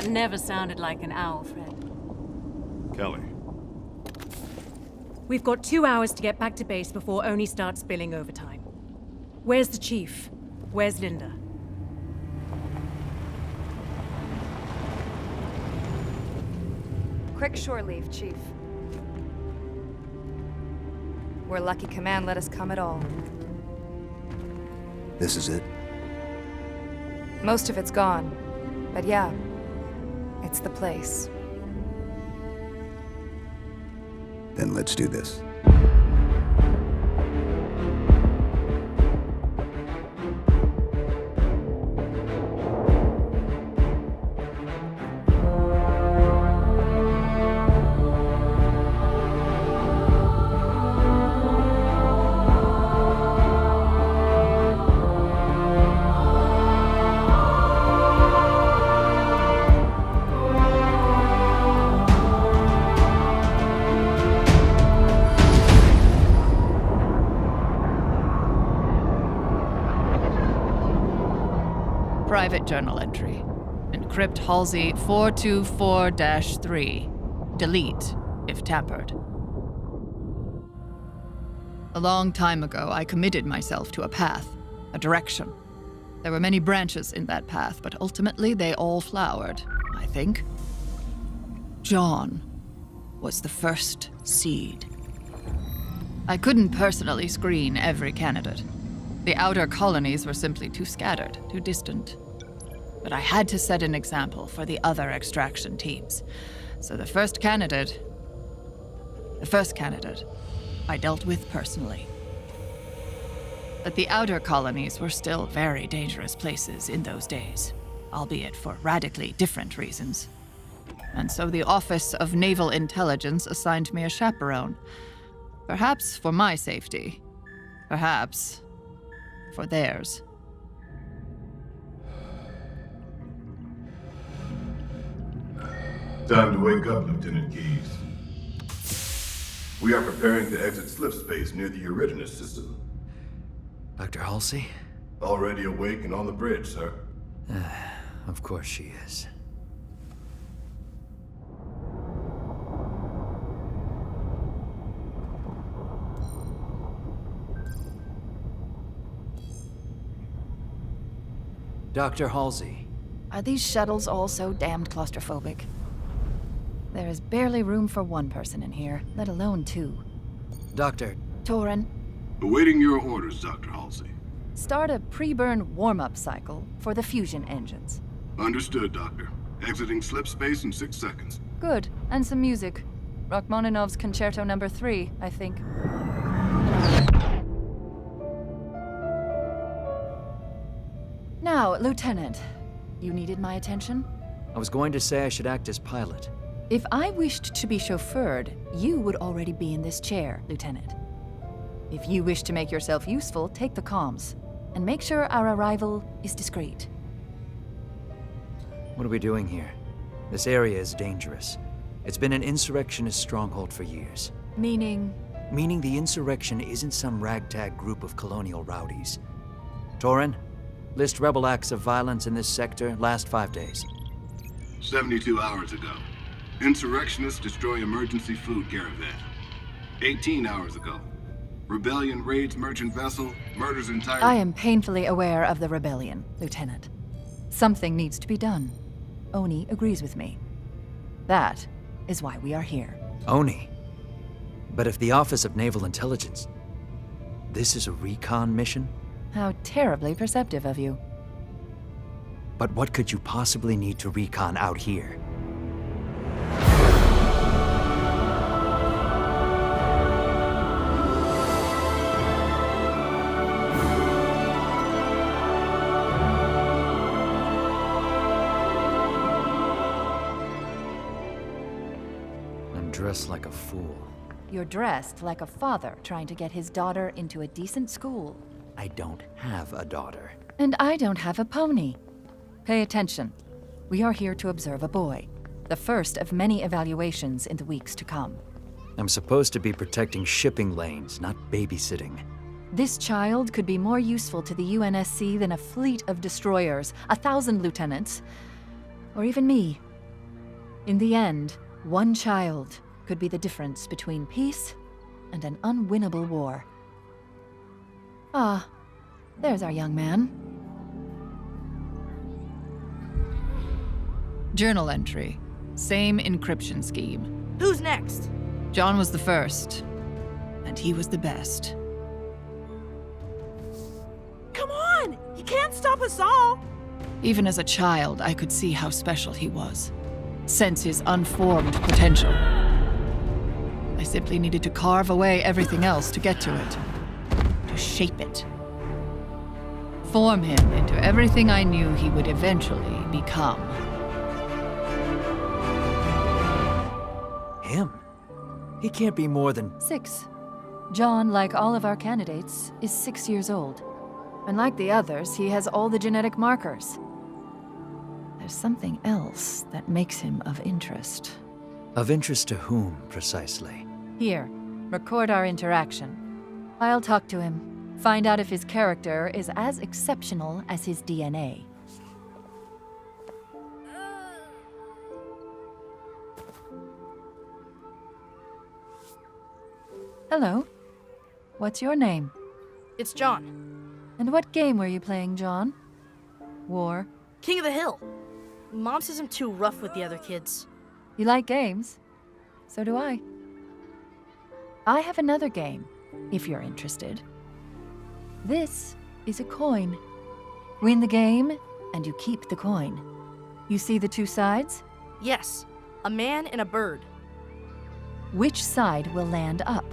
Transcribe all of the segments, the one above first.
That never sounded like an owl, Fred. Kelly. We've got 2 hours to get back to base before Oni starts billing overtime. Where's the chief? Where's Linda? Quick shore leave, Chief. We're lucky Command let us come at all. This is it? Most of it's gone. But yeah, it's the place. Then let's do this. Private journal entry. Encrypt Halsey 424-3. Delete, if tampered. A long time ago, I committed myself to a path, a direction. There were many branches in that path, but ultimately they all flowered, I think. John was the first seed. I couldn't personally screen every candidate. The outer colonies were simply too scattered, too distant. But I had to set an example for the other extraction teams. So the first candidate I dealt with personally. But the outer colonies were still very dangerous places in those days, albeit for radically different reasons. And so the Office of Naval Intelligence assigned me a chaperone. Perhaps for my safety. Perhaps for theirs. Time to wake up, Lieutenant Keyes. We are preparing to exit slip space near the Eridanus system. Dr. Halsey? Already awake and on the bridge, sir. Of course she is. Dr. Halsey. Are these shuttles all so damned claustrophobic? There is barely room for one person in here, let alone two. Doctor. Torin, Awaiting your orders, Dr. Halsey. start a pre-burn warm-up cycle for the fusion engines. Understood, Doctor. Exiting slip space in 6 seconds. Good, and some music. Rachmaninoff's Concerto No. 3, I think. Now, Lieutenant, you needed my attention? I was going to say I should act as pilot. If I wished to be chauffeured, you would already be in this chair, Lieutenant. If you wish to make yourself useful, take the comms, and make sure our arrival is discreet. What are we doing here? This area is dangerous. It's been an insurrectionist stronghold for years. Meaning? Meaning the insurrection isn't some ragtag group of colonial rowdies. Torin, list rebel acts of violence in this sector last 5 days. 72 hours ago. Insurrectionists destroy emergency food caravan. 18 hours ago. Rebellion raids merchant vessel, murders entire... I am painfully aware of the rebellion, Lieutenant. Something needs to be done. Oni agrees with me. That is why we are here. Oni? But if the Office of Naval Intelligence... This is a recon mission? How terribly perceptive of you. But what could you possibly need to recon out here? I'm dressed like a fool. You're dressed like a father trying to get his daughter into a decent school. I don't have a daughter. And I don't have a pony. Pay attention. We are here to observe a boy. The first of many evaluations in the weeks to come. I'm supposed to be protecting shipping lanes, not babysitting. This child could be more useful to the UNSC than a fleet of destroyers, 1,000 lieutenants, or even me, In the end, one child could be the difference between peace and an unwinnable war. Ah, there's our young man. Journal entry. Same encryption scheme. Who's next? John was the first, and he was the best. Come on! You can't stop us all! Even as a child, I could see how special he was. Sense his unformed potential. I simply needed to carve away everything else to get to it. To shape it. Form him into everything I knew he would eventually become. Him? He can't be more than... 6. John, like all of our candidates, is 6 years old. And like the others, he has all the genetic markers. There's something else that makes him of interest. Of interest to whom, precisely? Here, record our interaction. I'll talk to him, find out if his character is as exceptional as his DNA. Hello. What's your name? It's John. And what game were you playing, John? War? King of the Hill. Mom says I'm too rough with the other kids. You like games? So do I. I have another game, if you're interested. This is a coin. Win the game, and you keep the coin. You see the two sides? Yes, a man and a bird. Which side will land up?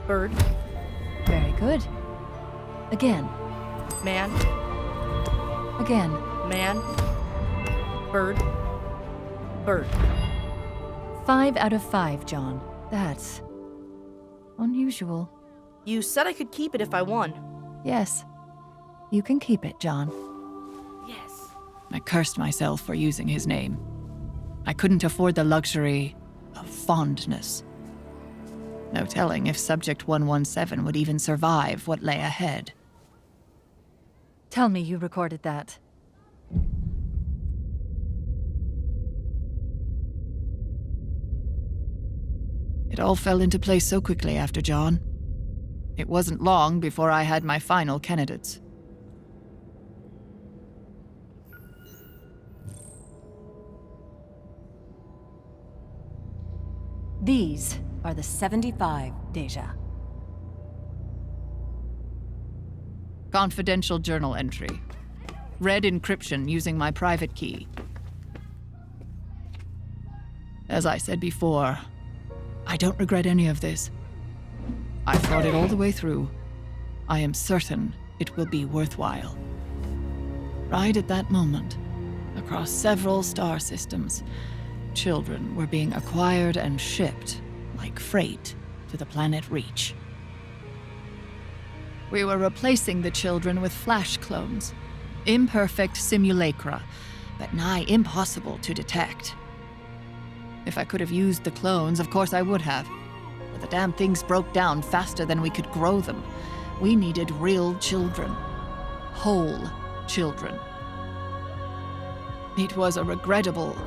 Bird. Very good. Again. Man. Again. Man. Bird. Bird. 5 out of 5, John. That's unusual. You said I could keep it if I won. Yes. You can keep it, John. Yes. I cursed myself for using his name. I couldn't afford the luxury of fondness. No telling if Subject 117 would even survive what lay ahead. Tell me you recorded that. It all fell into place so quickly after John. It wasn't long before I had my final candidates. These are the 75, Deja. Confidential journal entry. Read encryption using my private key. As I said before, I don't regret any of this. I thought it all the way through. I am certain it will be worthwhile. Right at that moment, across several star systems, children were being acquired and shipped like freight to the planet Reach. We were replacing the children with flash clones, imperfect simulacra, but nigh impossible to detect. If I could have used the clones, of course I would have. But the damn things broke down faster than we could grow them. We needed real children. Whole children. It was a regrettable,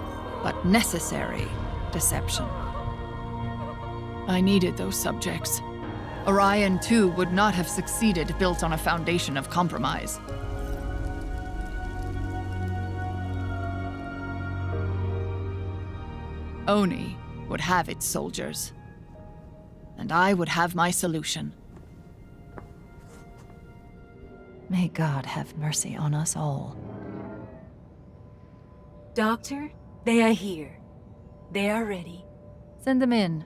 but necessary, deception. I needed those subjects. Orion 2 would not have succeeded built on a foundation of compromise. Oni would have its soldiers. And I would have my solution. May God have mercy on us all. Doctor, they are here. They are ready. Send them in.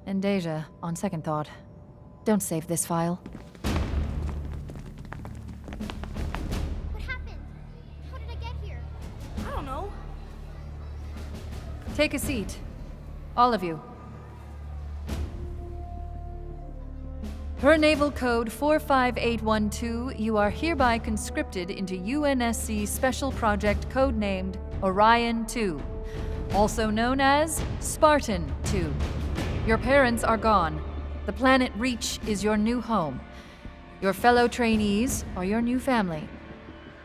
And Deja, on second thought, don't save this file. What happened? How did I get here? I don't know. Take a seat. All of you. Per Naval Code 45812, you are hereby conscripted into UNSC Special Project codenamed Orion 2, also known as Spartan 2. Your parents are gone. The planet Reach is your new home. Your fellow trainees are your new family.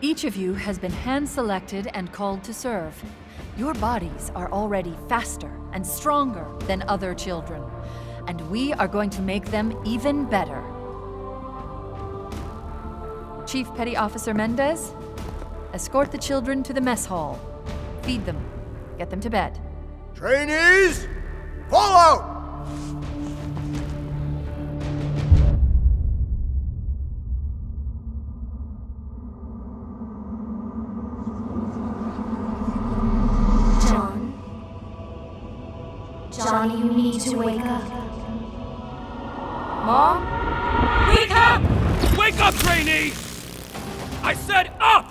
Each of you has been hand-selected and called to serve. Your bodies are already faster and stronger than other children, and we are going to make them even better. Chief Petty Officer Mendez, escort the children to the mess hall. Feed them. Get them to bed. Trainees, fall out! Johnny, you need to wake up. Mom? Wake up! Wake up, trainee! I said up!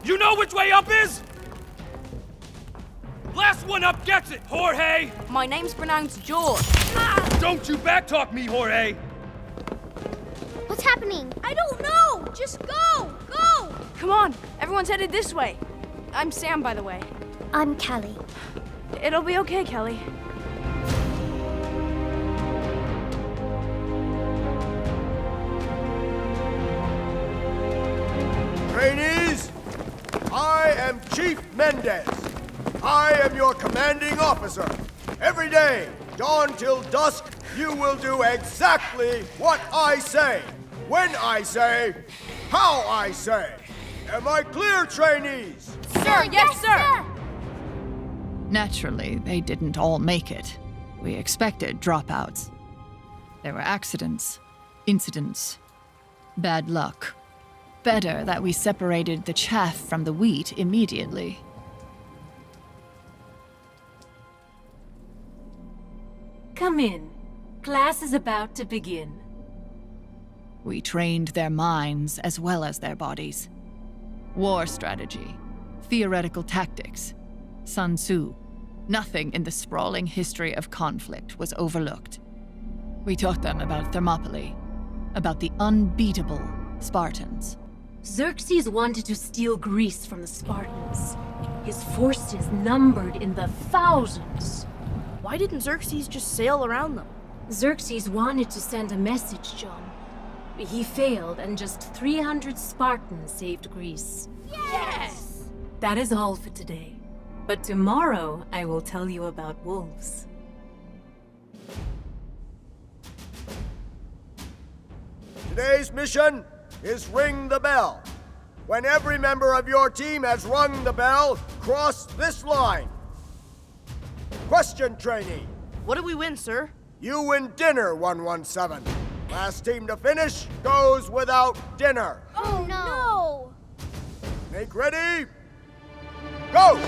You know which way up is? Last one up gets it, Jorge! My name's pronounced George. Don't you backtalk me, Jorge! What's happening? I don't know! Just go! Go! Come on, everyone's headed this way. I'm Sam, by the way. I'm Kelly. It'll be okay, Kelly. Trainees, I am Chief Mendez. I am your commanding officer. Every day, dawn till dusk, you will do exactly what I say, when I say, how I say. Am I clear, trainees? Sir, yes, sir! Naturally, they didn't all make it. We expected dropouts. There were accidents, incidents, bad luck. Better that we separated the chaff from the wheat immediately. Come in. Class is about to begin. We trained their minds as well as their bodies. War strategy, theoretical tactics, Sun Tzu. Nothing in the sprawling history of conflict was overlooked. We taught them about Thermopylae, about the unbeatable Spartans. Xerxes wanted to steal Greece from the Spartans. His forces numbered in the thousands. Why didn't Xerxes just sail around them? Xerxes wanted to send a message, John. He failed, and just 300 Spartans saved Greece. Yes! That is all for today. But tomorrow, I will tell you about wolves. Today's mission is ring the bell. When every member of your team has rung the bell, cross this line. Question, trainee. What did we win, sir? You win dinner, 117. Last team to finish goes without dinner. Oh no! Make ready. Go!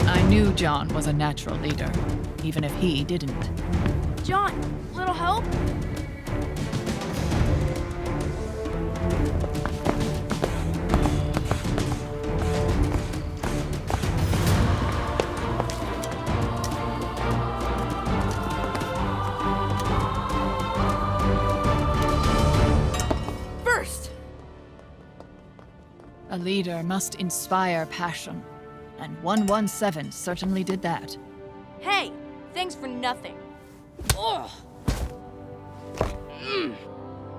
I knew John was a natural leader, even if he didn't. John, little help? First! A leader must inspire passion, and 117 certainly did that. Hey, thanks for nothing. Ugh.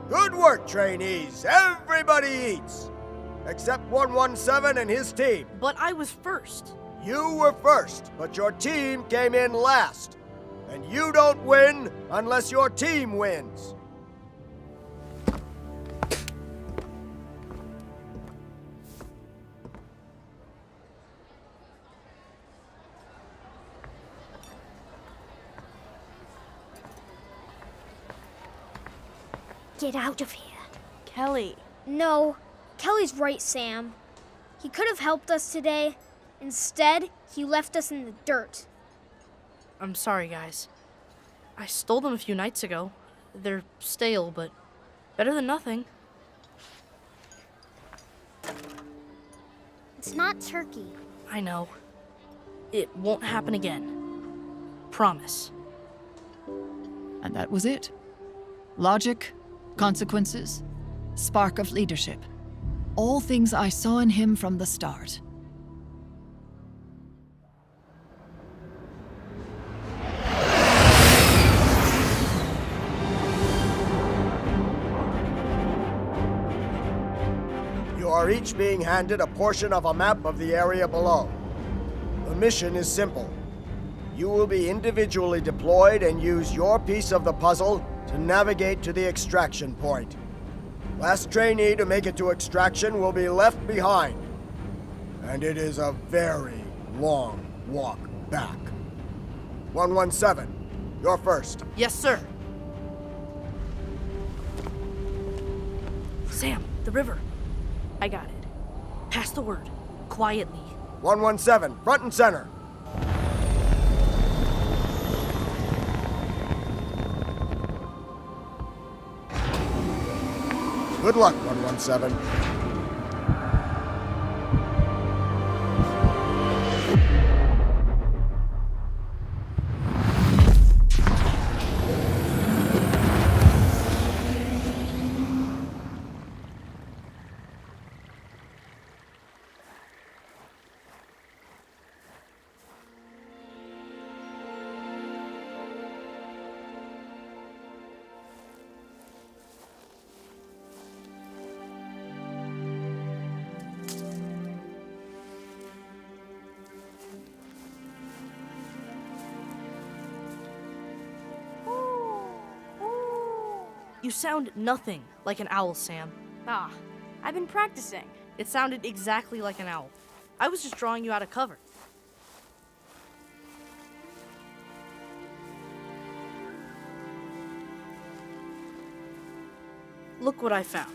Good work, trainees. Everybody eats. Except 117 and his team. But I was first. You were first, but your team came in last. And you don't win unless your team wins. Get out of here. Kelly. No, Kelly's right, Sam. He could have helped us today. Instead, he left us in the dirt. I'm sorry, guys. I stole them a few nights ago. They're stale, but better than nothing. It's not turkey. I know. It won't happen again. Promise. And that was it. Logic, consequences, spark of leadership. All things I saw in him from the start. You are each being handed a portion of a map of the area below. The mission is simple. You will be individually deployed and use your piece of the puzzle to navigate to the extraction point. Last trainee to make it to extraction will be left behind. And it is a very long walk back. 117, you're first. Yes, sir. Sam, the river. I got it. Pass the word. Quietly. 117, front and center. Good luck, 117. You sound nothing like an owl, Sam. Ah, I've been practicing. It sounded exactly like an owl. I was just drawing you out of cover. Look what I found.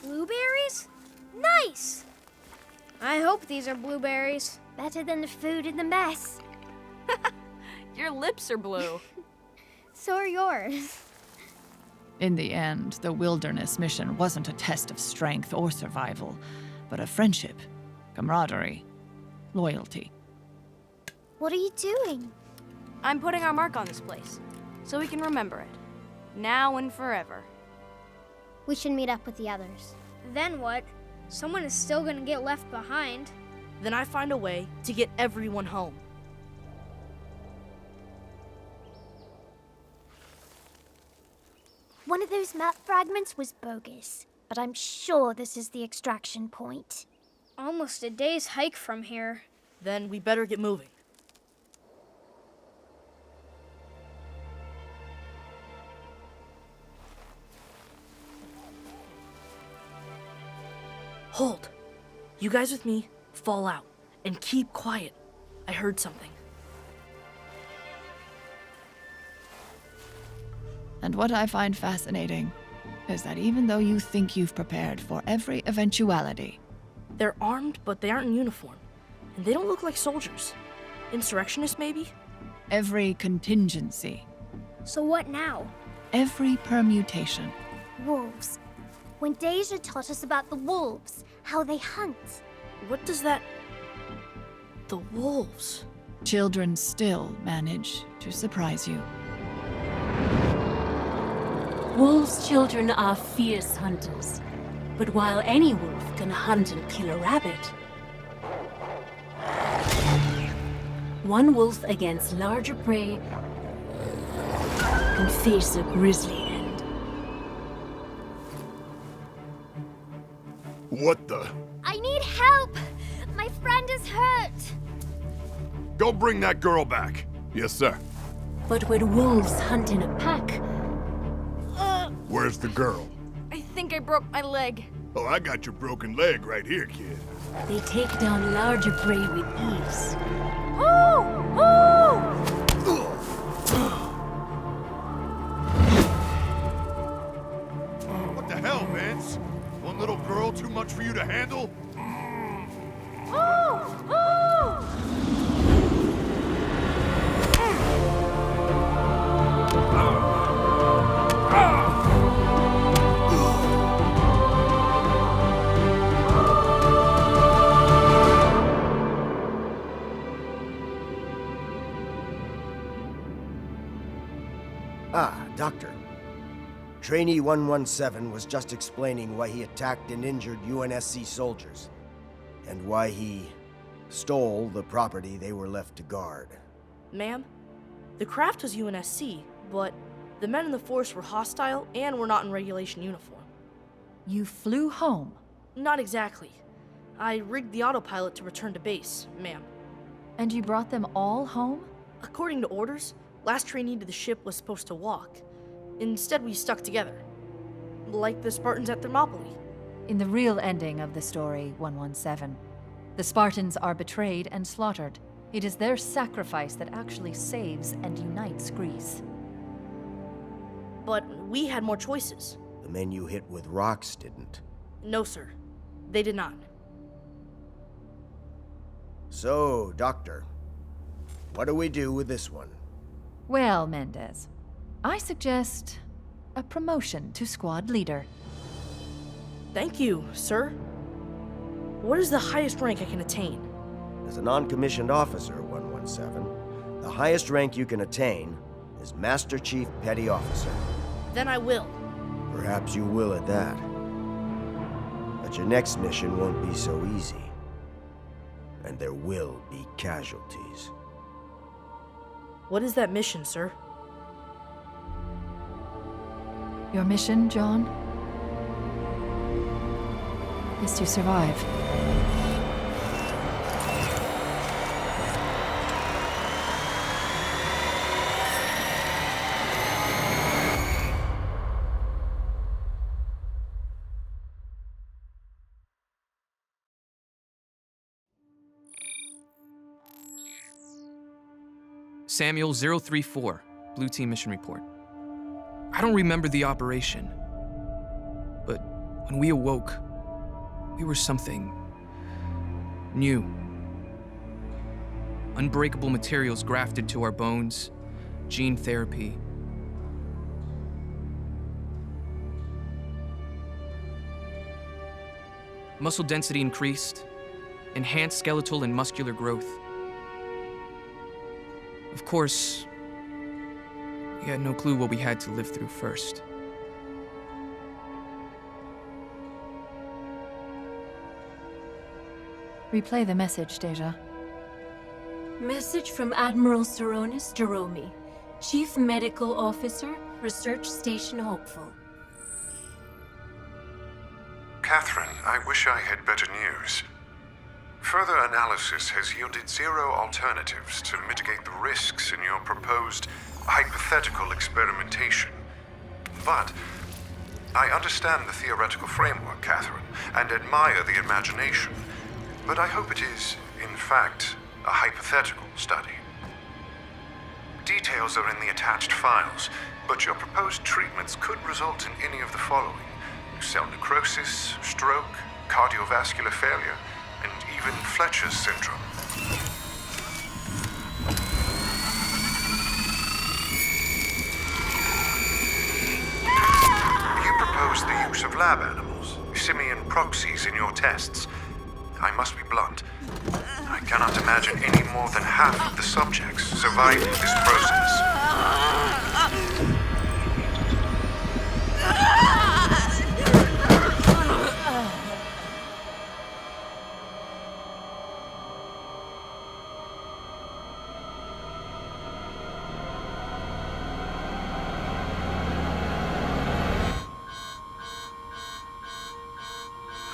Blueberries? Nice! I hope these are blueberries. Better than the food in the mess. Your lips are blue. So are yours. In the end, the wilderness mission wasn't a test of strength or survival, but of friendship, camaraderie, loyalty. What are you doing? I'm putting our mark on this place, so we can remember it. Now and forever. We should meet up with the others. Then what? Someone is still gonna get left behind. Then I find a way to get everyone home. One of those map fragments was bogus, but I'm sure this is the extraction point. Almost a day's hike from here. Then we better get moving. Hold. You guys with me, fall out, and keep quiet. I heard something. And what I find fascinating is that even though you think you've prepared for every eventuality, They're armed, but they aren't in uniform. And they don't look like soldiers. Insurrectionists, maybe? every contingency, So what now? every permutation, Wolves. When Deja taught us about the wolves, how they hunt. What does that... The wolves. children still manage to surprise you. Wolves' children are fierce hunters. But while any wolf can hunt and kill a rabbit, one wolf against larger prey can face a grisly end. What the? I need help! My friend is hurt! Go bring that girl back. Yes, sir. But when wolves hunt in a pack, Where's the girl? I think I broke my leg. Oh, I got your broken leg right here, kid. they take down larger prey with ease. What the hell, Vince? One little girl too much for you to handle? Ah, Doctor. Trainee 117 was just explaining why he attacked and injured UNSC soldiers, and why he stole the property they were left to guard. Ma'am, the craft was UNSC, but the men in the force were hostile and were not in regulation uniform. You flew home Not exactly. I rigged the autopilot to return to base, ma'am. And you brought them all home? According to orders, last trainee to the ship was supposed to walk. Instead, we stuck together. Like the Spartans at Thermopylae. In the real ending of the story, 117, the Spartans are betrayed and slaughtered. It is their sacrifice that actually saves and unites Greece. But we had more choices. The men you hit with rocks didn't. No, sir. They did not. So, Doctor, what do we do with this one? Well, Mendez, I suggest a promotion to squad leader. Thank you, sir. What is the highest rank I can attain? As a non-commissioned officer, 117, the highest rank you can attain is Master Chief Petty Officer. Then I will. Perhaps you will at that. But your next mission won't be so easy. And there will be casualties. What is that mission, sir? Your mission, John, is to survive. Samuel 034, Blue Team Mission Report. I don't remember the operation, but when we awoke, we were something new. Unbreakable materials grafted to our bones, gene therapy. Muscle density increased, enhanced skeletal and muscular growth. Of course, we had no clue what we had to live through first. Replay the message, Deja. Message from Admiral Saronis Jeromi, Chief Medical Officer, Research Station Hopeful. Catherine, I wish I had better news. Further analysis has yielded 0 alternatives to mitigate the risks in your proposed hypothetical experimentation. But I understand the theoretical framework, Catherine, and admire the imagination. But I hope it is, in fact, a hypothetical study. Details are in the attached files, but your proposed treatments could result in any of the following: cell necrosis, stroke, cardiovascular failure, and even Fletcher's syndrome. You proposed the use of lab animals, simian proxies, in your tests. I must be blunt. I cannot imagine any more than half of the subjects surviving this process.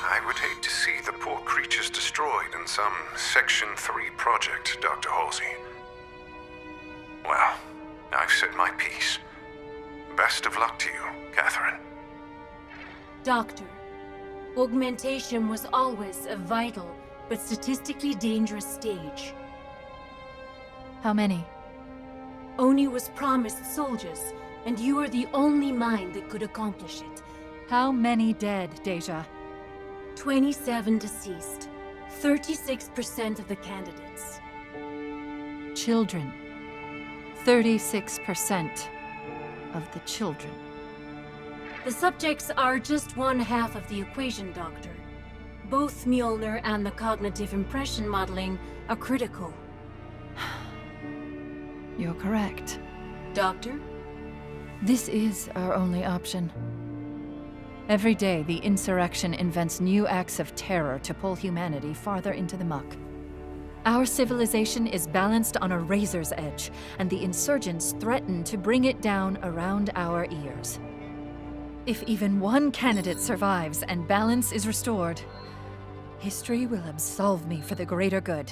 I would hate to see the poor creatures destroyed in some Section 3 project, Dr. Halsey. Well, I've said my piece. Best of luck to you, Catherine. Doctor, augmentation was always a vital but statistically dangerous stage. How many? Oni was promised soldiers, and you are the only mind that could accomplish it. How many dead, Deja? 27 deceased. 36% of the candidates. Children. 36% of the children. The subjects are just one half of the equation, Doctor. Both Mjolnir and the cognitive impression modeling are critical. You're correct. Doctor? This is our only option. Every day, the insurrection invents new acts of terror to pull humanity farther into the muck. Our civilization is balanced on a razor's edge, and the insurgents threaten to bring it down around our ears. If even one candidate survives and balance is restored, history will absolve me for the greater good.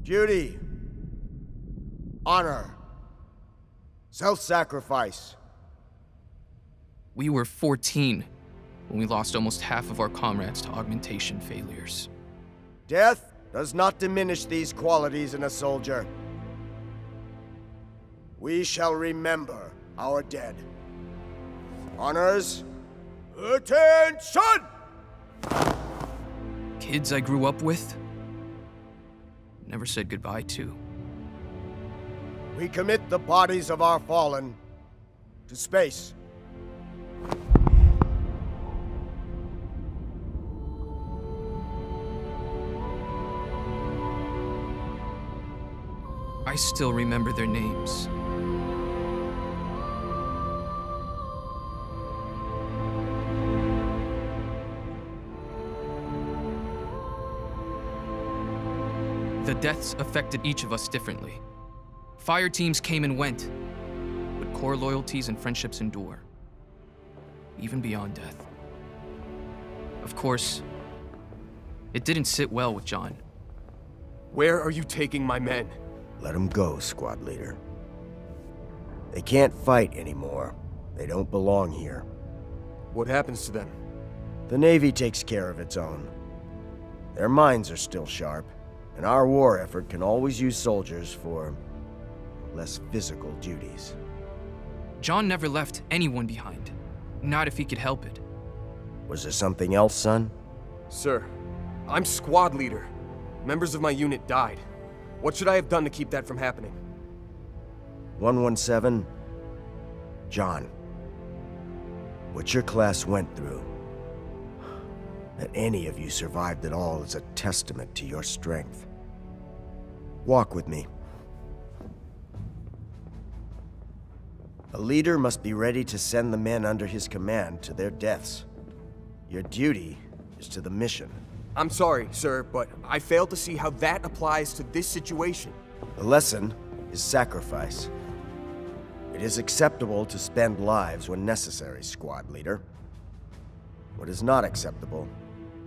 Duty, honor, self-sacrifice. We were 14 when we lost almost half of our comrades to augmentation failures. Death does not diminish these qualities in a soldier. We shall remember our dead. Honors, attention! Kids I grew up with, never said goodbye to. We commit the bodies of our fallen to space. I still remember their names. The deaths affected each of us differently. Fire teams came and went, but core loyalties and friendships endure, even beyond death. Of course, it didn't sit well with John. Where are you taking my men? Let them go, squad leader. They can't fight anymore. They don't belong here. What happens to them? The Navy takes care of its own. Their minds are still sharp, and our war effort can always use soldiers for less physical duties. John never left anyone behind, not if he could help it. Was there something else, son? Sir, I'm squad leader. Members of my unit died. What should I have done to keep that from happening? 117, John. What your class went through, that any of you survived at all is a testament to your strength. Walk with me. A leader must be ready to send the men under his command to their deaths. Your duty is to the mission. I'm sorry, sir, but I fail to see how that applies to this situation. The lesson is sacrifice. It is acceptable to spend lives when necessary, squad leader. What is not acceptable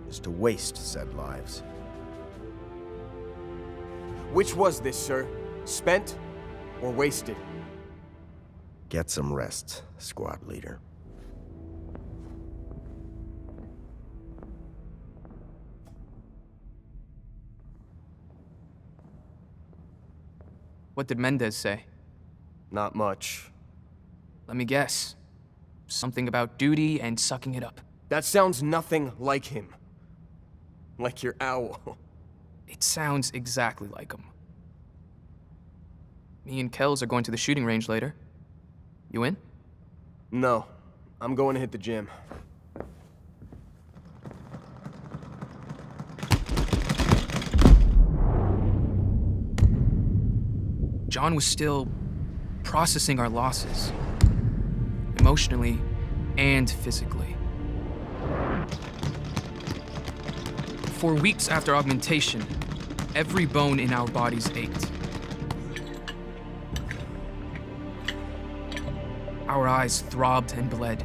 is to waste said lives. Which was this, sir? Spent or wasted? Get some rest, squad leader. What did Mendez say? Not much. Let me guess. Something about duty and sucking it up. That sounds nothing like him. Like your owl. It sounds exactly like him. Me and Kells are going to the shooting range later. You in? No. I'm going to hit the gym. John was still processing our losses, emotionally and physically. For weeks after augmentation, every bone in our bodies ached. Our eyes throbbed and bled.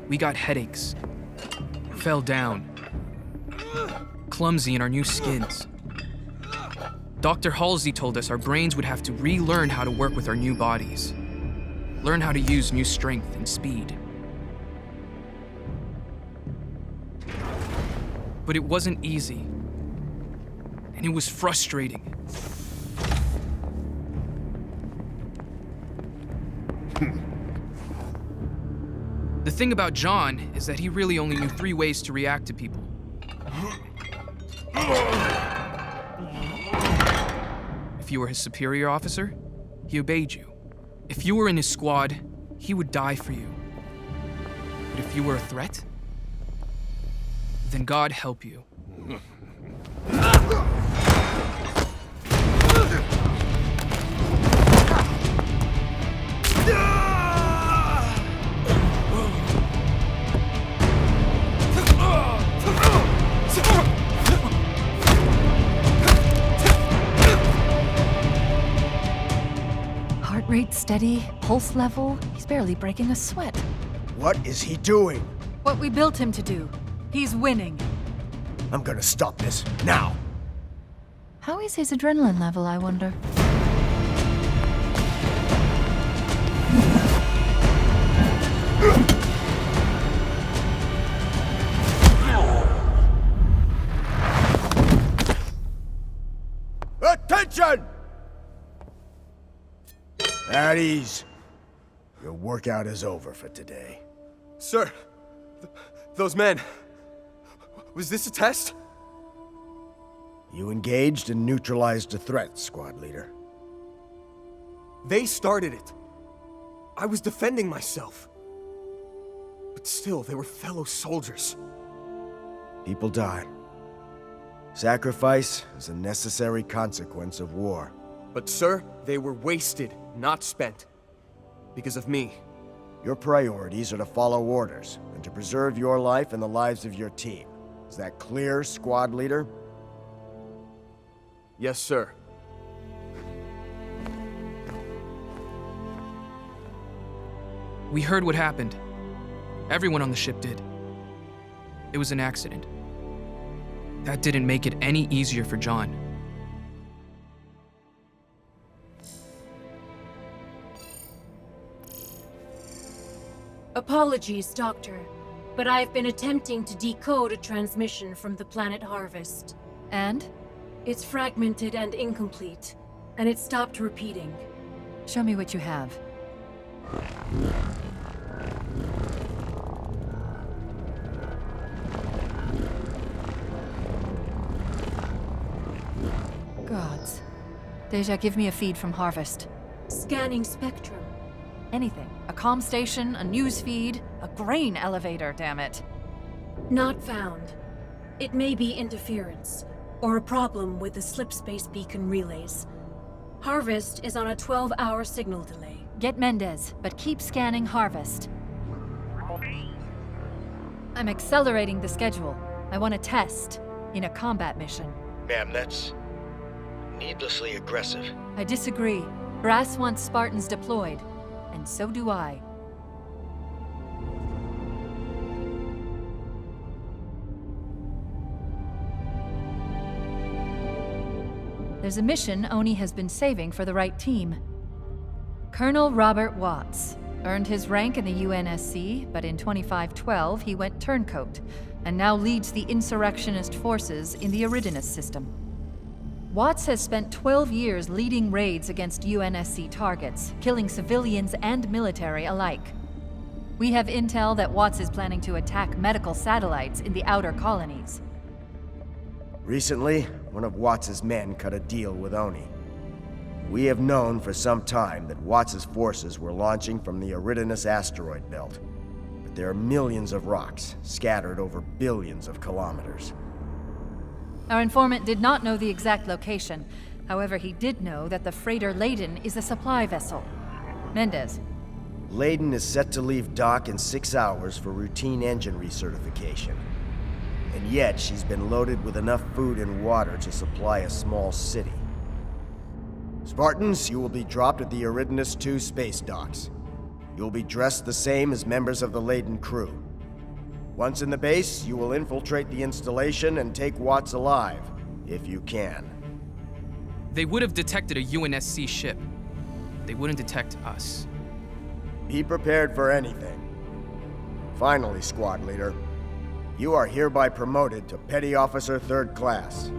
We got headaches, fell down, clumsy in our new skins. Dr. Halsey told us our brains would have to relearn how to work with our new bodies, learn how to use new strength and speed. But it wasn't easy, and it was frustrating. The thing about John is that he really only knew 3 ways to react to people. If you were his superior officer, he obeyed you. If you were in his squad, he would die for you. But if you were a threat, then God help you. Steady, pulse level. He's barely breaking a sweat. What is he doing? What we built him to do. He's winning. I'm gonna stop this, now! How is his adrenaline level, I wonder? Attention! At ease. Your workout is over for today. Sir, those men. Was this a test? You engaged and neutralized a threat, squad leader. They started it. I was defending myself. But still, they were fellow soldiers. People die. Sacrifice is a necessary consequence of war. But sir, they were wasted, not spent. Because of me. Your priorities are to follow orders, and to preserve your life and the lives of your team. Is that clear, squad leader? Yes, sir. We heard what happened. Everyone on the ship did. It was an accident. That didn't make it any easier for John. Apologies, Doctor, but I've been attempting to decode a transmission from the planet Harvest. And? It's fragmented and incomplete, and it stopped repeating. Show me what you have. Gods. Deja, give me a feed from Harvest. Scanning spectrum. Anything. A comm station, a news feed, a grain elevator, damn it. Not found. It may be interference, or a problem with the slipspace beacon relays. Harvest is on a 12-hour signal delay. Get Mendez, but keep scanning Harvest. I'm accelerating the schedule. I want to test in a combat mission. Ma'am, that's needlessly aggressive. I disagree. Brass wants Spartans deployed, and so do I. There's a mission Oni has been saving for the right team. Colonel Robert Watts earned his rank in the UNSC, but in 2512 he went turncoat, and now leads the insurrectionist forces in the Eridanus system. Watts has spent 12 years leading raids against UNSC targets, killing civilians and military alike. We have intel that Watts is planning to attack medical satellites in the outer colonies. Recently, one of Watts' men cut a deal with Oni. We have known for some time that Watts' forces were launching from the Eridanus asteroid belt. But there are millions of rocks scattered over billions of kilometers. Our informant did not know the exact location. However, he did know that the freighter Leyden is a supply vessel. Mendez. Leyden is set to leave dock in 6 hours for routine engine recertification. And yet, she's been loaded with enough food and water to supply a small city. Spartans, you will be dropped at the Eridanus II space docks. You'll be dressed the same as members of the Leyden crew. Once in the base, you will infiltrate the installation and take Watts alive, if you can. They would have detected a UNSC ship. They wouldn't detect us. Be prepared for anything. Finally, squad leader, you are hereby promoted to Petty Officer 3rd Class.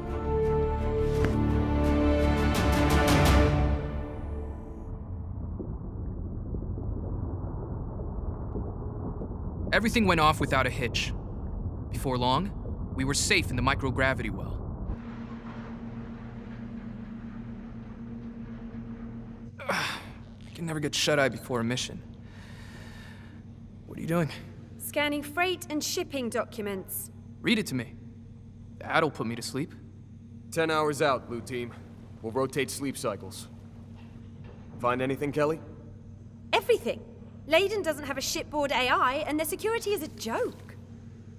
Everything went off without a hitch. Before long, we were safe in the microgravity well. I can never get shut-eye before a mission. What are you doing? Scanning freight and shipping documents. Read it to me. That'll put me to sleep. 10 hours out, Blue Team. We'll rotate sleep cycles. Find anything, Kelly? Everything. Leyden doesn't have a shipboard AI, and their security is a joke.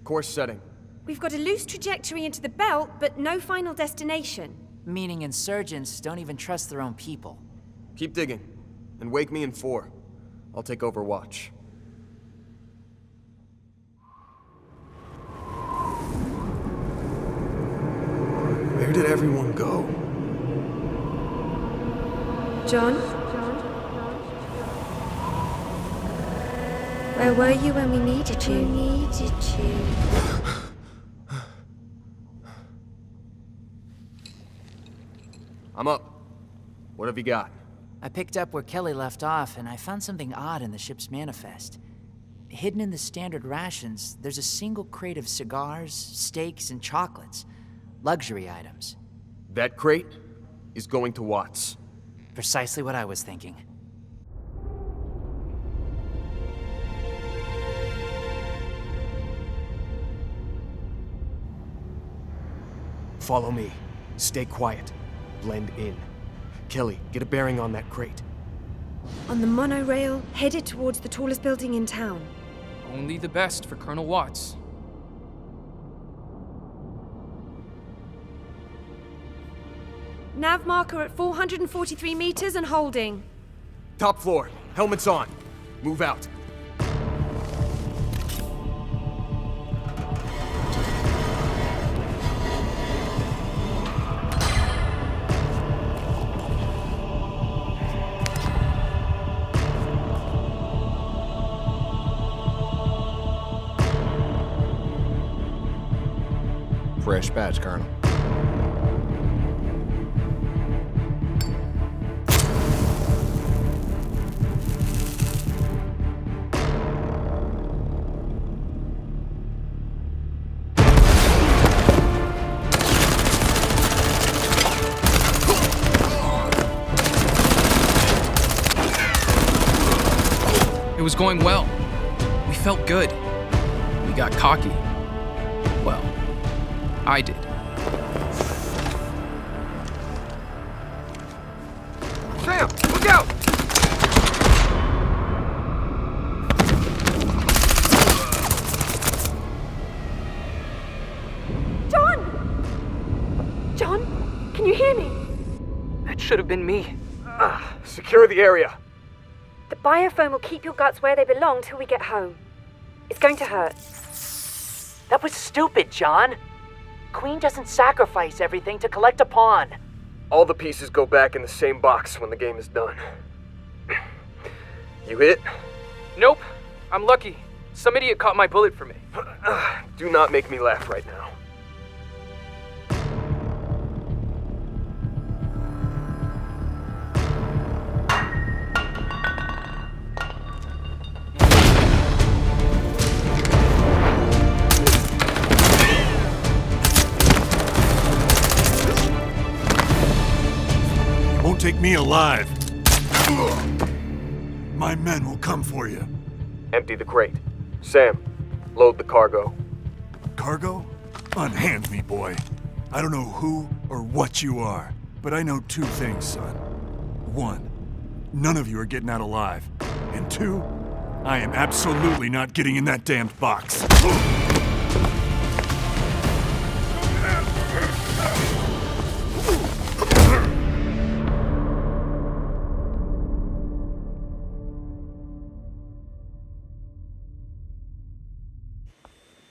Course setting. We've got a loose trajectory into the belt, but no final destination. Meaning insurgents don't even trust their own people. Keep digging. and wake me in 4. I'll take over watch. Where did everyone go? John? Where were you when we needed you? I'm up. What have you got? I picked up where Kelly left off, and I found something odd in the ship's manifest. Hidden in the standard rations, there's a single crate of cigars, steaks, and chocolates. Luxury items. That crate is going to Watts. Precisely what I was thinking. Follow me. Stay quiet. Blend in. Kelly, get a bearing on that crate. On the monorail, headed towards the tallest building in town. Only the best for Colonel Watts. Nav marker at 443 meters and holding. Top floor. Helmets on. Move out. Fresh batch, Colonel. It was going well. We felt good. We got cocky. Well, I did. Sam, look out! John! John, can you hear me? That should have been me. Secure the area. The biofoam will keep your guts where they belong till we get home. It's going to hurt. That was stupid, John. Queen doesn't sacrifice everything to collect a pawn. All the pieces go back in the same box when the game is done. You hit? Nope. I'm lucky. Some idiot caught my bullet for me. Do not make me laugh right now. Won't take me alive. My men will come for you. Empty the crate. Sam, load the cargo. Cargo? Unhand me, boy. I don't know who or what you are, but I know 2 things, son. 1, none of you are getting out alive. And 2, I am absolutely not getting in that damned box.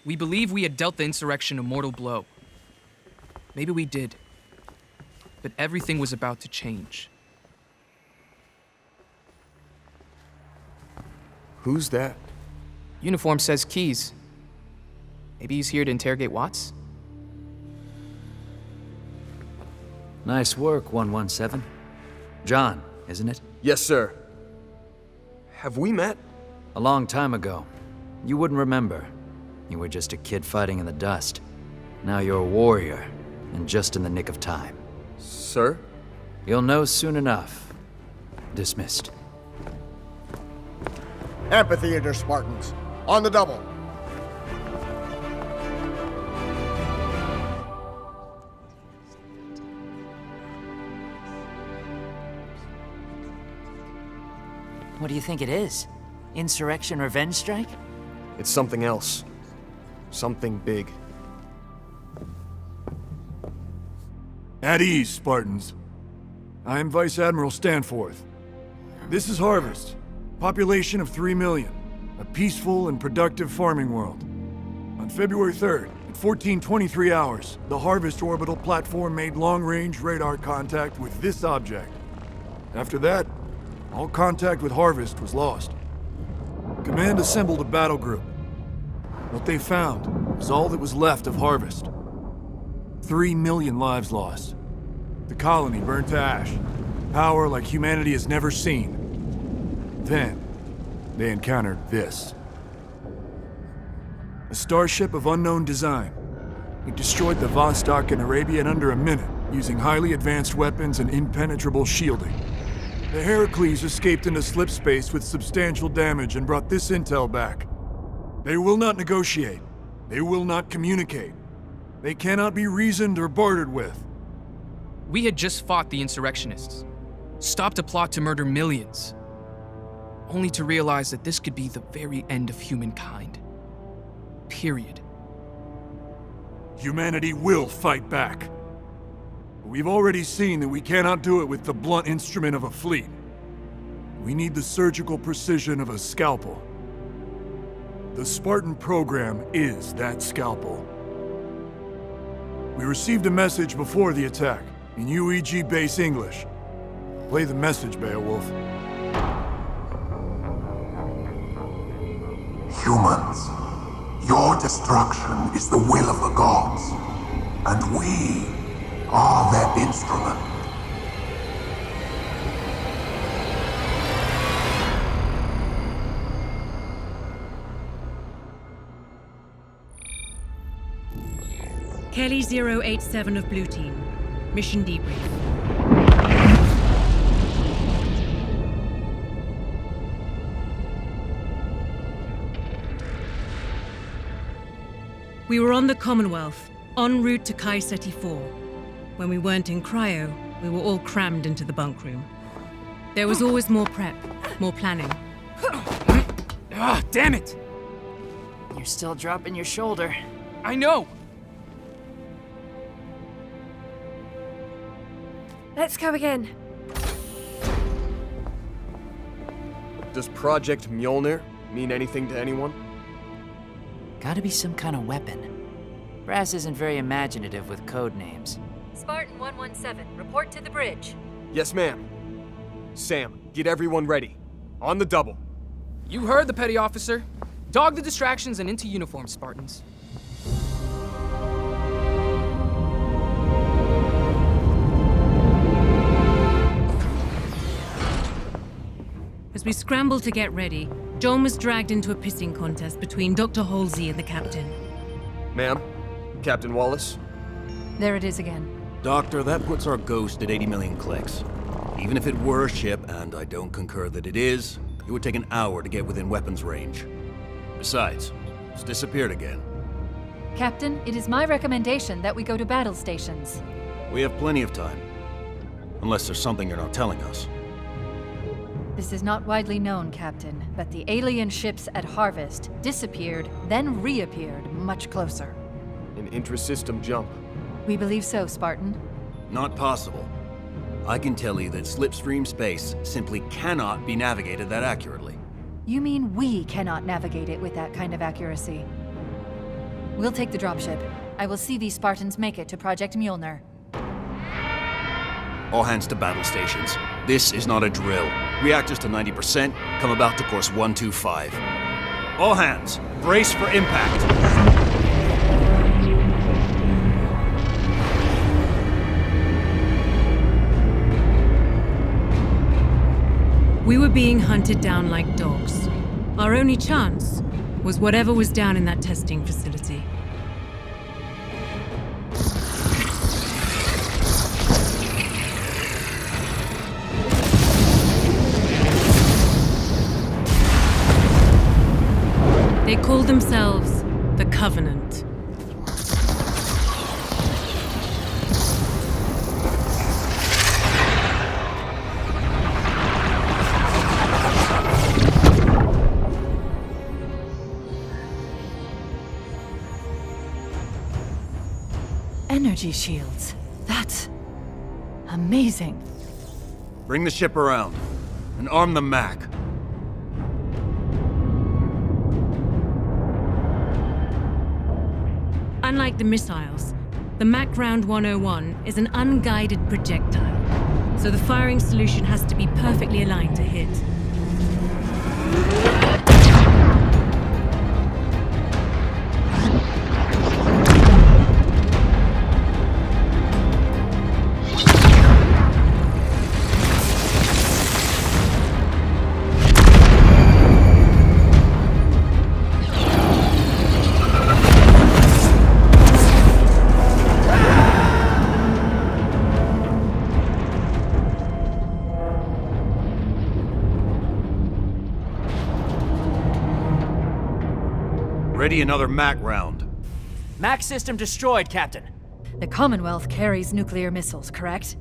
We believe we had dealt the insurrection a mortal blow. Maybe we did. But everything was about to change. Who's that? Uniform says Keys. Maybe he's here to interrogate Watts? Nice work, 117. John, isn't it? Yes, sir. Have we met? A long time ago. You wouldn't remember. You were just a kid fighting in the dust. Now you're a warrior, and just in the nick of time. Sir? You'll know soon enough. Dismissed. Amphitheater Spartans, on the double. What do you think it is? Insurrection revenge strike? It's something else. Something big. At ease, Spartans. I am Vice Admiral Stanforth. This is Harvest. Population of 3 million. A peaceful and productive farming world. On February 3rd, at 14:23 hours, the Harvest orbital platform made long-range radar contact with this object. After that, all contact with Harvest was lost. Command assembled a battle group. What they found was all that was left of Harvest. 3 million lives lost. The colony burned to ash. Power like humanity has never seen. Then, they encountered this. A starship of unknown design. It destroyed the Vostok in Arabia in under a minute, using highly advanced weapons and impenetrable shielding. The Heracles escaped into slip space with substantial damage and brought this intel back. They will not negotiate. They will not communicate. They cannot be reasoned or bartered with. We had just fought the insurrectionists, stopped a plot to murder millions, only to realize that this could be the very end of humankind. Period. Humanity will fight back. We've already seen that we cannot do it with the blunt instrument of a fleet. We need the surgical precision of a scalpel. The Spartan program is that scalpel. We received a message before the attack, in UEG base English. Play the message, Beowulf. Humans, your destruction is the will of the gods, and we are their instrument. Kelly 087 of Blue Team. Mission debrief. We were on the Commonwealth, en route to Kai Seti 4. When we weren't in cryo, we were all crammed into the bunk room. There was always more prep, more planning. Ah, damn it! You're still dropping your shoulder. I know! Let's go again. Does Project Mjolnir mean anything to anyone? Gotta be some kind of weapon. Brass isn't very imaginative with code names. Spartan 117, report to the bridge. Yes, ma'am. Sam, get everyone ready. On the double. You heard the petty officer. Dog the distractions and into uniform, Spartans. As we scrambled to get ready, John was dragged into a pissing contest between Dr. Halsey and the captain. Ma'am, Captain Wallace. There it is again. Doctor, that puts our ghost at 80 million clicks. Even if it were a ship, and I don't concur that it is, it would take an hour to get within weapons range. Besides, it's disappeared again. Captain, it is my recommendation that we go to battle stations. We have plenty of time. Unless there's something you're not telling us. This is not widely known, Captain, but the alien ships at Harvest disappeared, then reappeared much closer. An intra-system jump. We believe so, Spartan. Not possible. I can tell you that slipstream space simply cannot be navigated that accurately. You mean we cannot navigate it with that kind of accuracy? We'll take the dropship. I will see these Spartans make it to Project Mjolnir. All hands to battle stations. This is not a drill. Reactors to 90%, come about to course 125. All hands, brace for impact. We were being hunted down like dogs. Our only chance was whatever was down in that testing facility. They called themselves the Covenant. Energy shields. That's amazing. Bring the ship around. and arm the Mac. Unlike the missiles, the Mac Round 101 is an unguided projectile, so the firing solution has to be perfectly aligned to hit. Ready another Mac round. Mac system destroyed, Captain. The Commonwealth carries nuclear missiles, correct?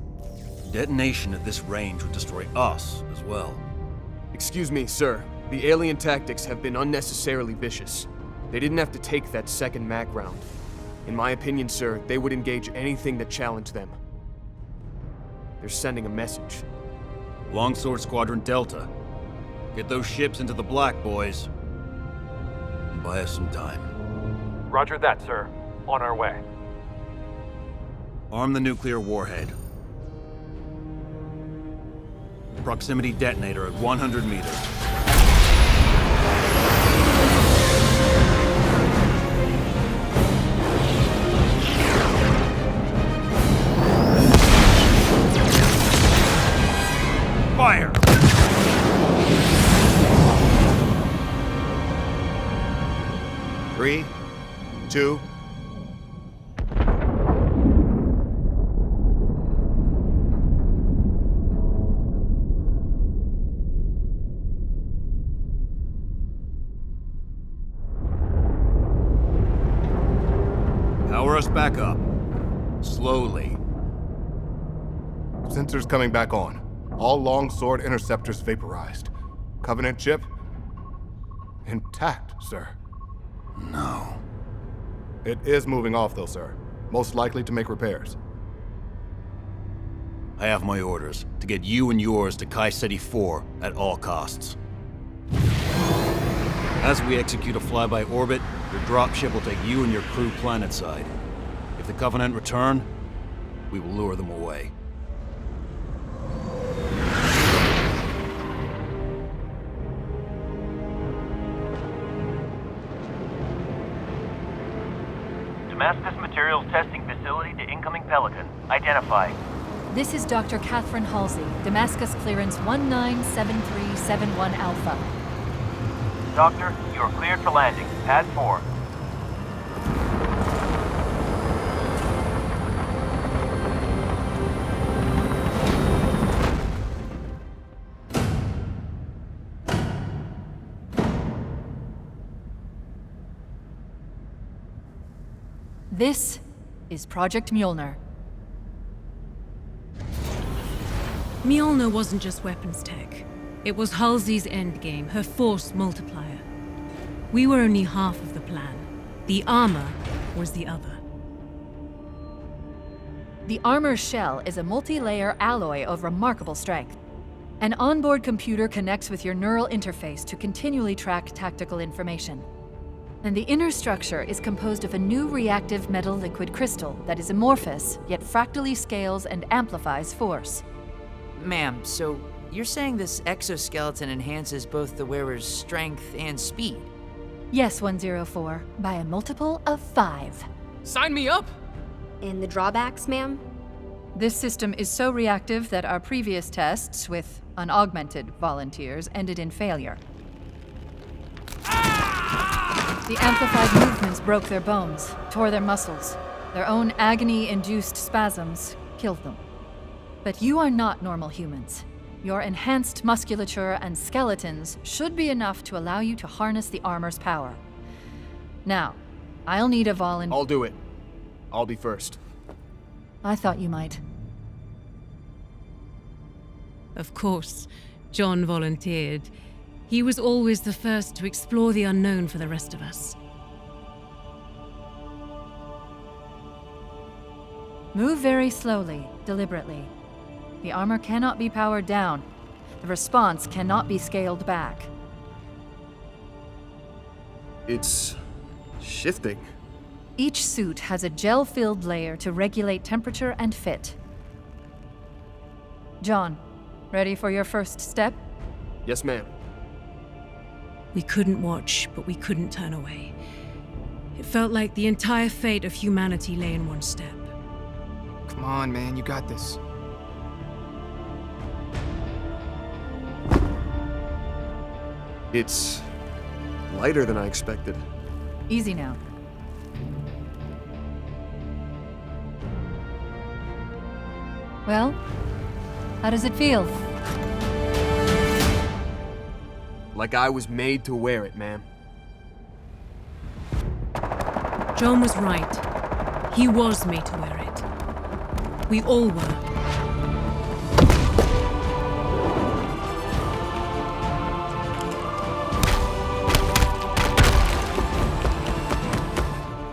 Detonation at this range would destroy us as well. Excuse me, sir. The alien tactics have been unnecessarily vicious. They didn't have to take that second Mac round. In my opinion, sir, they would engage anything that challenged them. They're sending a message. Longsword Squadron Delta. Get those ships into the black, boys. And buy us some time. Roger that, sir. On our way. Arm the nuclear warhead. Proximity detonator at 100 meters. Fire! Three, two. Power us back up. Slowly. Sensors coming back on. All Longsword interceptors vaporized. Covenant chip? Intact, sir. No. It is moving off, though, sir. Most likely to make repairs. I have my orders to get you and yours to Kai Ceti 4 at all costs. As we execute a flyby orbit, your dropship will take you and your crew planetside. If the Covenant return, we will lure them away. Damascus Materials Testing Facility to incoming Pelican. Identify. This is Dr. Catherine Halsey, Damascus clearance 197371 Alpha. Doctor, you are cleared for landing. Pad 4. This is Project Mjolnir. Mjolnir wasn't just weapons tech. It was Halsey's endgame, her force multiplier. We were only half of the plan. The armor was the other. The armor shell is a multi-layer alloy of remarkable strength. An onboard computer connects with your neural interface to continually track tactical information. And the inner structure is composed of a new reactive metal liquid crystal that is amorphous, yet fractally scales and amplifies force. Ma'am, so you're saying this exoskeleton enhances both the wearer's strength and speed? Yes, 104, by a multiple of 5. Sign me up! And the drawbacks, ma'am? This system is so reactive that our previous tests with unaugmented volunteers ended in failure. The amplified movements broke their bones, tore their muscles. Their own agony-induced spasms killed them. But you are not normal humans. Your enhanced musculature and skeletons should be enough to allow you to harness the armor's power. Now, I'll need a volunteer. I'll do it. I'll be first. I thought you might. Of course, John volunteered. He was always the first to explore the unknown for the rest of us. Move very slowly, deliberately. The armor cannot be powered down. The response cannot be scaled back. It's shifting. Each suit has a gel-filled layer to regulate temperature and fit. John, ready for your first step? Yes, ma'am. We couldn't watch, but we couldn't turn away. It felt like the entire fate of humanity lay in one step. Come on, man, you got this. It's lighter than I expected. Easy now. Well, how does it feel? Like I was made to wear it, ma'am. John was right. He was made to wear it. We all were.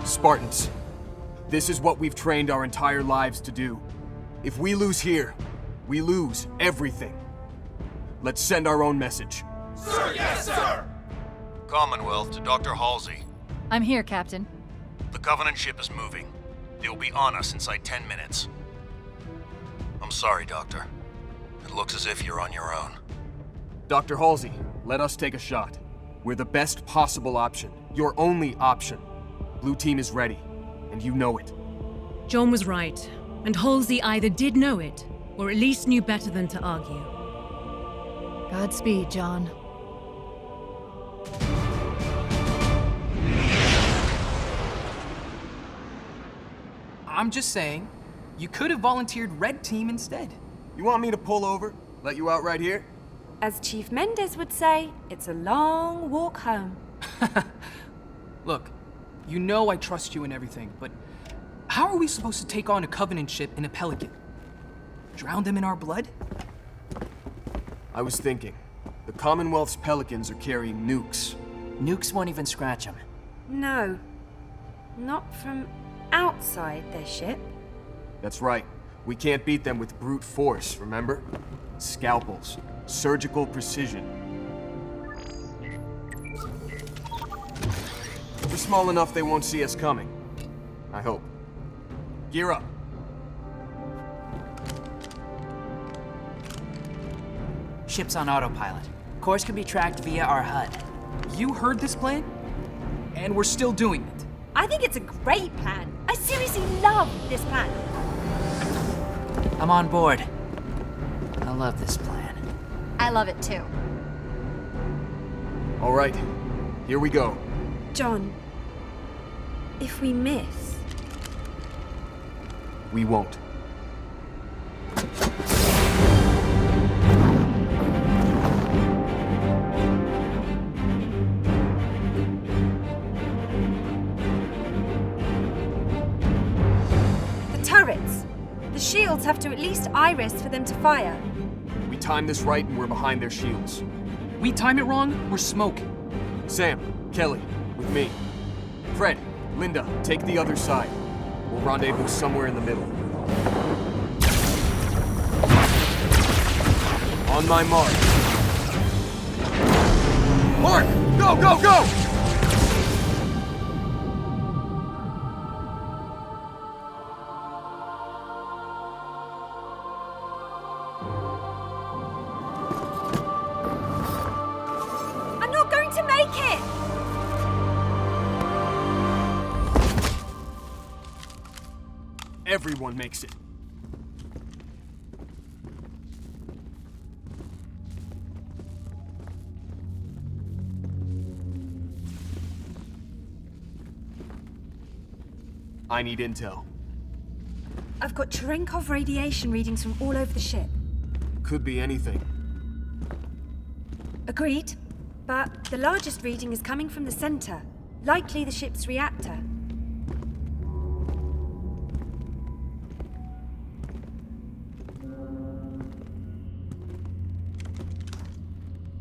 Spartans, this is what we've trained our entire lives to do. If we lose here, we lose everything. Let's send our own message. Sir, yes, sir! Commonwealth to Dr. Halsey. I'm here, Captain. The Covenant ship is moving. They'll be on us inside 10 minutes. I'm sorry, Doctor. It looks as if you're on your own. Dr. Halsey, let us take a shot. We're the best possible option. Your only option. Blue team is ready, and you know it. John was right, and Halsey either did know it, or at least knew better than to argue. Godspeed, John. I'm just saying, you could have volunteered Red Team instead. You want me to pull over? Let you out right here? As Chief Mendez would say, it's a long walk home. Look, you know I trust you and everything, but how are we supposed to take on a Covenant ship in a Pelican? Drown them in our blood? I was thinking, the Commonwealth's Pelicans are carrying nukes. Nukes won't even scratch them. No, not from outside their ship. That's right. We can't beat them with brute force, remember? Scalpels. Surgical precision. We're small enough they won't see us coming. I hope. Gear up. Ship's on autopilot. Course can be tracked via our HUD. You heard this plan? And we're still doing it. I think it's a great plan. I seriously love this plan. I'm on board. I love this plan. I love it too. All right, here we go. John, if we miss... We won't. The turrets! The shields have to at least iris for them to fire. We time this right and we're behind their shields. We time it wrong, we're smoking. Sam, Kelly, with me. Fred, Linda, take the other side. We'll rendezvous somewhere in the middle. On my mark. Mark! Go, go, go! I'm not going to make it! Everyone makes it. I need intel. I've got Cherenkov radiation readings from all over the ship. Could be anything. Agreed. But the largest reading is coming from the center, likely the ship's reactor.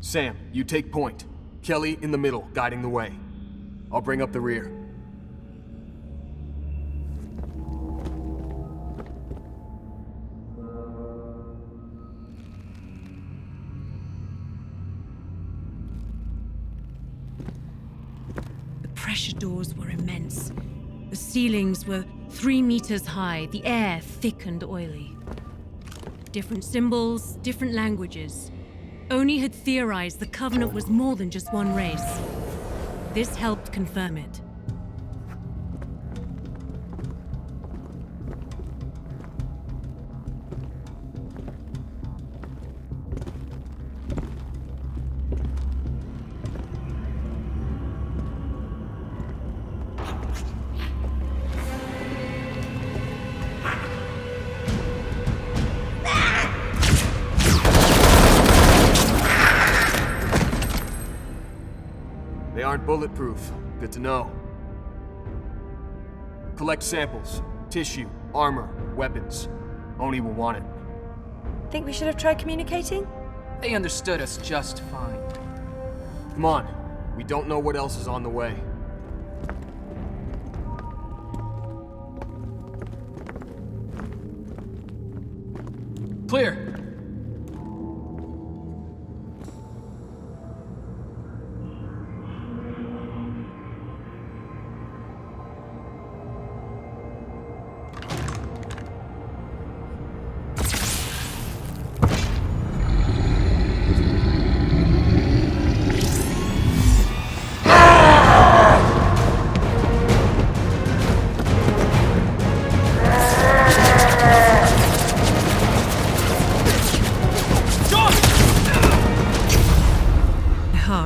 Sam, you take point. Kelly in the middle, guiding the way. I'll bring up the rear. pressure doors were immense. The ceilings were 3 meters high, the air thick and oily. Different symbols, different languages. Oni had theorized the Covenant was more than just one race. This helped confirm it. They aren't bulletproof. Good to know. Collect samples. Tissue, armor, weapons. Oni will want it. Think we should have tried communicating? They understood us just fine. Come on. We don't know what else is on the way. Clear.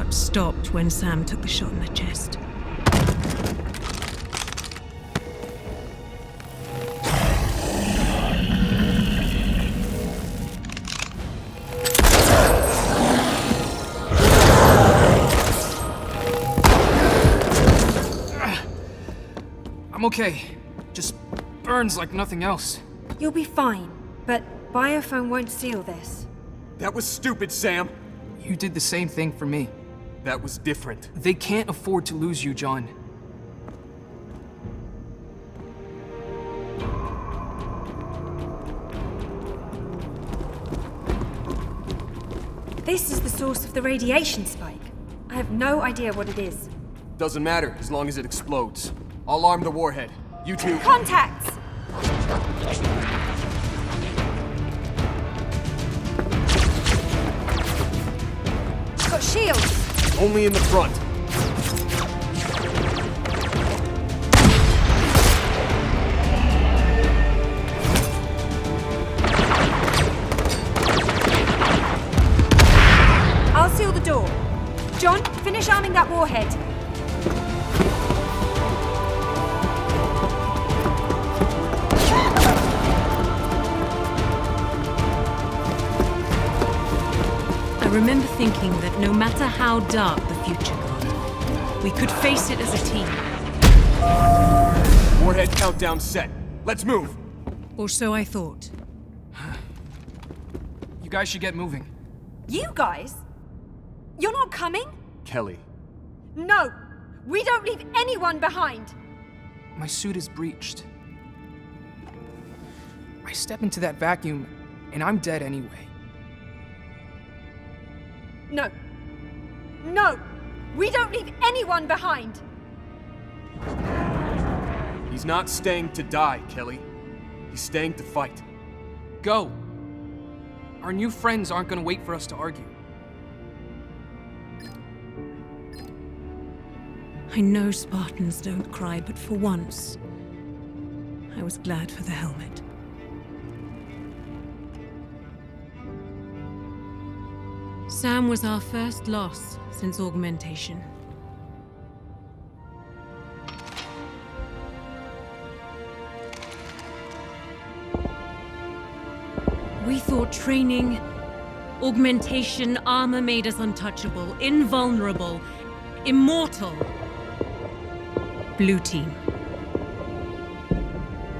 Stopped when Sam took the shot in the chest. I'm okay. Just burns like nothing else. You'll be fine, but Biophone won't seal this. That was stupid, Sam. You did the same thing for me. That was different. They can't afford to lose you, John. This is the source of the radiation spike. I have no idea what it is. Doesn't matter, as long as it explodes. I'll arm the warhead. You two... Contacts! Got shields! Only in the front. I'll seal the door. John, finish arming that warhead. I remember thinking that no matter how dark the future got, we could face it as a team. Warhead countdown set. Let's move. Or so I thought. You guys should get moving. You guys? You're not coming? Kelly. No! We don't leave anyone behind! My suit is breached. I step into that vacuum, and I'm dead anyway. No. No! We don't leave anyone behind! He's not staying to die, Kelly. He's staying to fight. Go! Our new friends aren't gonna wait for us to argue. I know Spartans don't cry, but for once, I was glad for the helmet. Sam was our first loss since augmentation. We thought training, augmentation, armor made us untouchable, invulnerable, immortal. Blue team.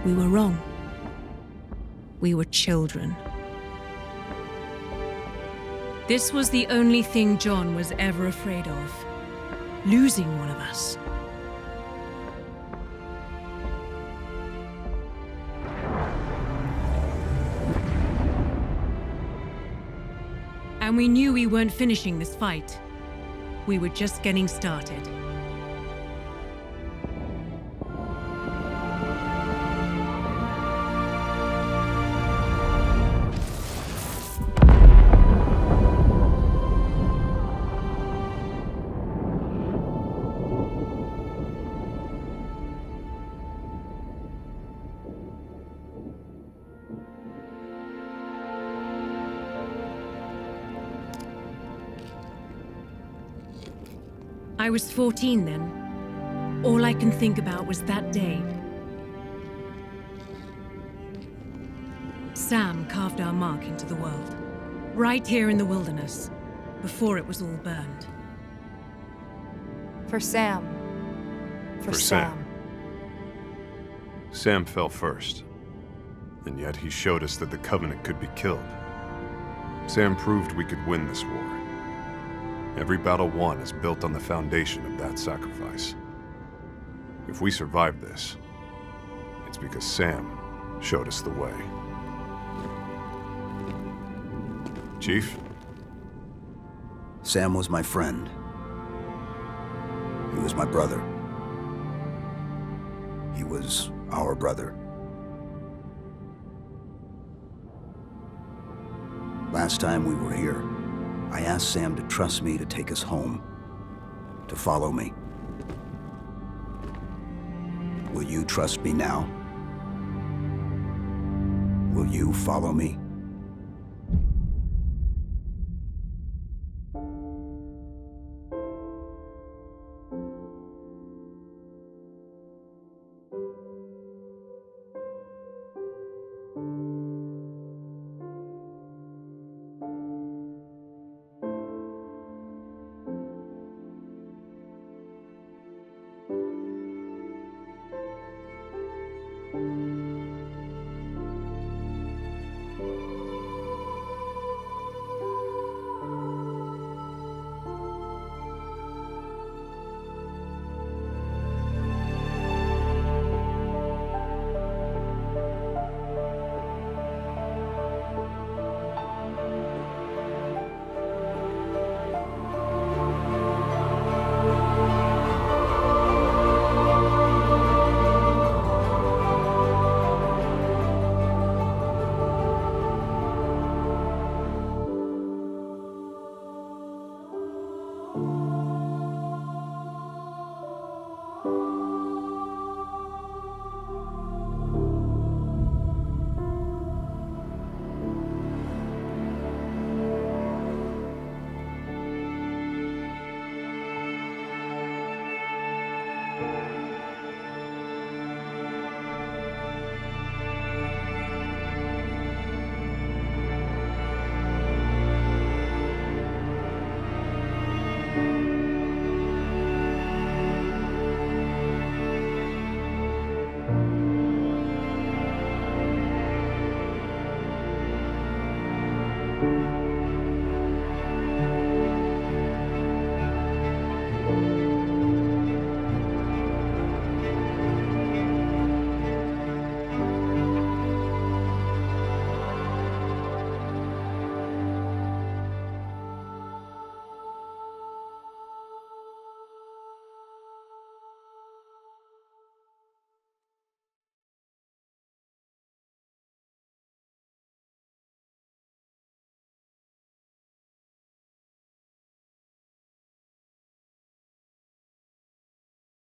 We were wrong. We were children. This was the only thing John was ever afraid of. Losing one of us. And we knew we weren't finishing this fight. We were just getting started. I was 14 then. All I can think about was that day. Sam carved our mark into the world. Right here in the wilderness, before it was all burned. For Sam. For Sam. Sam fell first, and yet he showed us that the Covenant could be killed. Sam proved we could win this war. Every battle won is built on the foundation of that sacrifice. If we survive this, it's because Sam showed us the way. Chief? Sam was my friend. He was my brother. He was our brother. Last time we were here, I asked Sam to trust me to take us home, to follow me. Will you trust me now? Will you follow me?